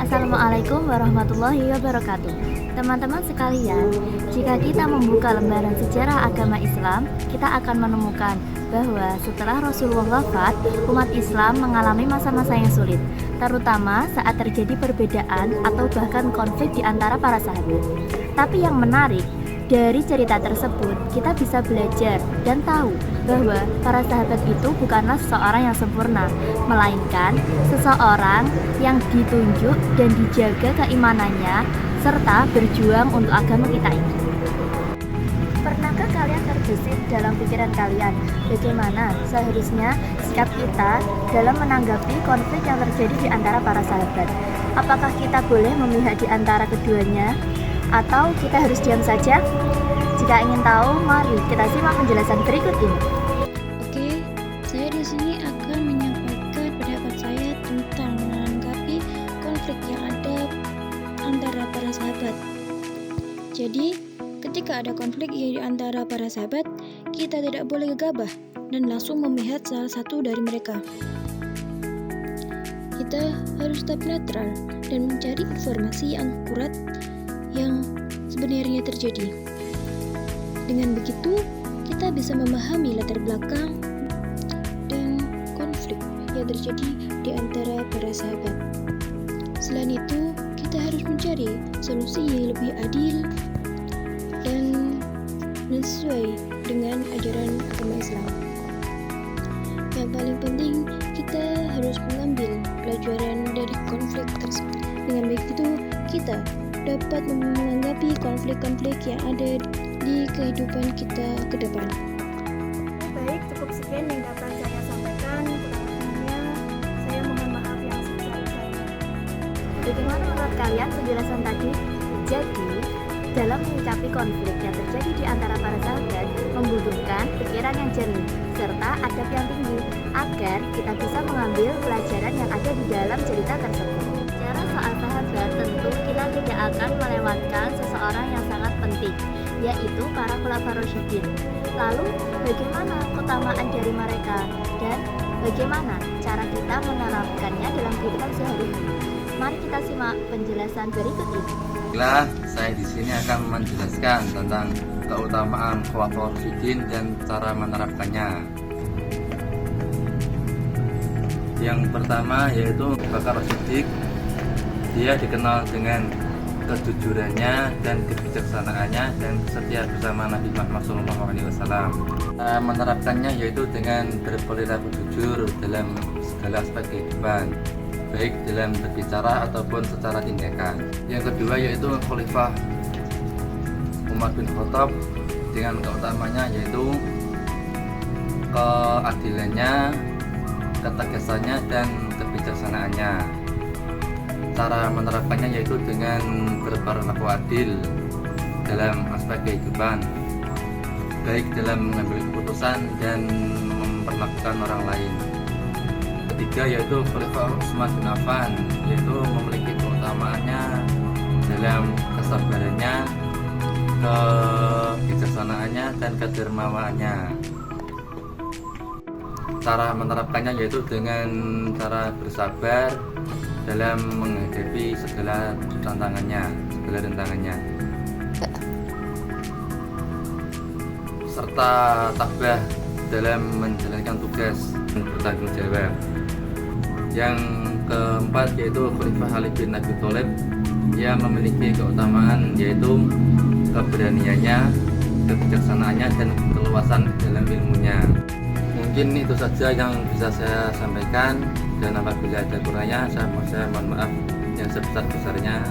Assalamualaikum warahmatullahi wabarakatuh. Teman-teman sekalian, jika kita membuka lembaran sejarah agama Islam, kita akan menemukan bahwa setelah Rasulullah wafat, umat Islam mengalami masa-masa yang sulit, terutama saat terjadi perbedaan atau bahkan konflik di antara para sahabat. Tapi yang menarik, dari cerita tersebut kita bisa belajar dan tahu bahwa para sahabat itu bukanlah seseorang yang sempurna, melainkan seseorang yang ditunjuk dan dijaga keimanannya serta berjuang untuk agama kita ini. Pernahkah kalian terbesit dalam pikiran kalian bagaimana seharusnya sikap kita dalam menanggapi konflik yang terjadi di antara para sahabat? Apakah kita boleh memihak di antara keduanya atau kita harus diam saja? Jika ingin tahu, mari kita simak penjelasan berikut ini. Oke, saya di sini akan menyampaikan pendapat saya tentang menanggapi konflik yang ada antara para sahabat. Jadi, ketika ada konflik di antara para sahabat, kita tidak boleh gegabah dan langsung memihak salah satu dari mereka. Kita harus tetap netral dan mencari informasi yang akurat yang sebenarnya terjadi. Dengan begitu, kita bisa memahami latar belakang dan konflik yang terjadi di antara para sahabat. Selain itu, kita harus mencari solusi yang lebih adil dan sesuai dengan ajaran agama Islam. Yang paling penting, kita harus mengambil pelajaran dari konflik tersebut. Dengan begitu, kita dapat menanggapi konflik-konflik yang ada di kehidupan kita ke depan. Baik, cukup sekian yang dapat saya sampaikan. Kurang lebihnya, saya mohon maaf yang sebesar-besarnya. Bagaimana menurut kalian penjelasan tadi? Jadi, dalam menyikapi konflik yang terjadi di antara para sahabat membutuhkan pikiran yang jernih serta adab yang tinggi agar kita bisa mengambil pelajaran yang ada di dalam cerita tersebut. Bicara soal sahabat, tentu kita tidak akan melewatkan seseorang yang sangat penting, yaitu para khulafaur rasyidin. Lalu, bagaimana keutamaan dari mereka dan bagaimana cara kita menerapkannya dalam kehidupan sehari-hari? Mari kita simak penjelasan berikut ini. Baiklah, saya di sini akan menjelaskan tentang keutamaan khulafaur rasyidin dan cara menerapkannya. Yang pertama yaitu Abu Bakar As-Siddiq. Dia dikenal dengan kejujurannya dan kebijaksanaannya dan setia bersama Nabi Muhammad SAW. Menerapkannya yaitu dengan berperilaku jujur dalam segala aspek kehidupan, baik dalam berbicara ataupun secara tindakan. Yang kedua yaitu Khalifah Umar bin Khattab, dengan keutamanya yaitu keadilannya, ketegasannya dan kebijaksanaannya. Cara menerapkannya yaitu dengan berperilaku adil dalam aspek kehidupan, baik dalam mengambil keputusan dan memperlakukan orang lain. Ketiga yaitu Khalifah Utsman bin Affan, yaitu memiliki keutamaannya dalam kesabarannya, kebijaksanaannya dan kedermawaannya. Cara menerapkannya yaitu dengan cara bersabar dalam menghadapi segala rintangannya, serta tabah dalam menjalankan tugas dan bertanggung jawab. Yang keempat yaitu Khalifah Ali bin Abi Thalib, yang memiliki keutamaan yaitu keberaniannya, kebijaksanaannya dan keluasan dalam ilmunya. Mungkin itu saja yang bisa saya sampaikan, dan apabila ada kurangnya saya mohon maaf yang sebesar-besarnya.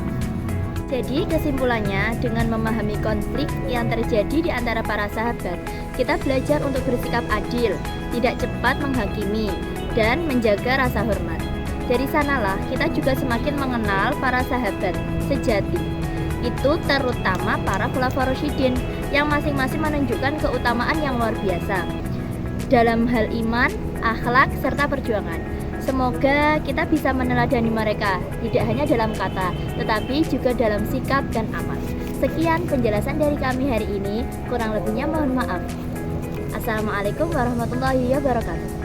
Jadi kesimpulannya, dengan memahami konflik yang terjadi di antara para sahabat, kita belajar untuk bersikap adil, tidak cepat menghakimi, dan menjaga rasa hormat. Dari sanalah kita juga semakin mengenal para sahabat sejati. Itu terutama para khulafaur rasyidin yang masing-masing menunjukkan keutamaan yang luar biasa dalam hal iman, akhlak, serta perjuangan. Semoga kita bisa meneladani mereka, tidak hanya dalam kata, tetapi juga dalam sikap dan amal. Sekian penjelasan dari kami hari ini, kurang lebihnya mohon maaf. Assalamualaikum warahmatullahi wabarakatuh.